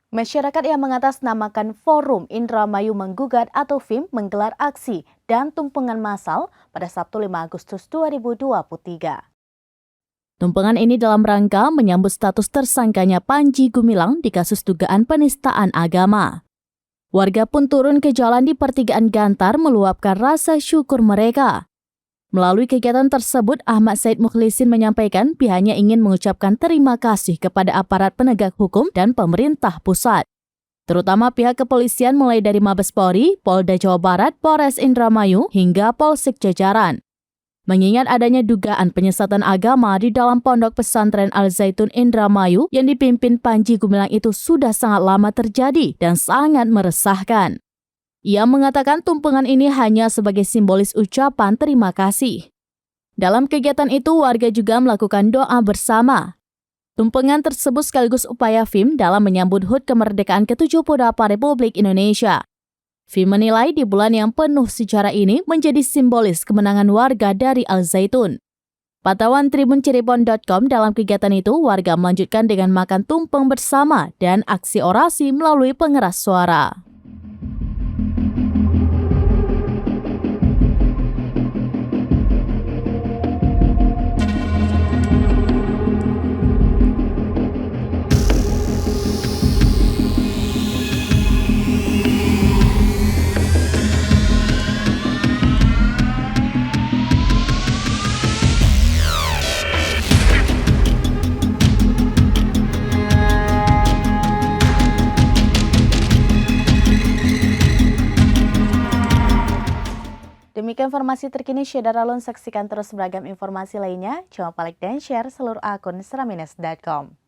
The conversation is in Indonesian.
Masyarakat yang mengatasnamakan Forum Indramayu Menggugat atau FIM menggelar aksi dan tumpengan massal pada Sabtu 5 Agustus 2023. Tumpengan ini dalam rangka menyambut status tersangkanya Panji Gumilang di kasus dugaan penistaan agama. Warga pun turun ke jalan di pertigaan Gantar meluapkan rasa syukur mereka. Melalui kegiatan tersebut, Ahmad Said Mukhlisin menyampaikan pihaknya ingin mengucapkan terima kasih kepada aparat penegak hukum dan pemerintah pusat, terutama pihak kepolisian mulai dari Mabes Polri, Polda Jawa Barat, Polres Indramayu, hingga Polsek jajaran. Mengingat adanya dugaan penyesatan agama di dalam pondok pesantren Al-Zaitun Indramayu yang dipimpin Panji Gumilang itu sudah sangat lama terjadi dan sangat meresahkan. Ia mengatakan tumpengan ini hanya sebagai simbolis ucapan terima kasih. Dalam kegiatan itu, warga juga melakukan doa bersama. Tumpengan tersebut sekaligus upaya FIM dalam menyambut HUT kemerdekaan ke-78 Republik Indonesia. FIM menilai di bulan yang penuh sejarah ini menjadi simbolis kemenangan warga dari Al-Zaitun. Pantauan TribunCirebon.com dalam kegiatan itu, warga melanjutkan dengan makan tumpeng bersama dan aksi orasi melalui pengeras suara. Demikian informasi terkini Syedara Alun, saksikan terus beragam informasi lainnya. Jangan lupa like dan share seluruh akun seramines.com.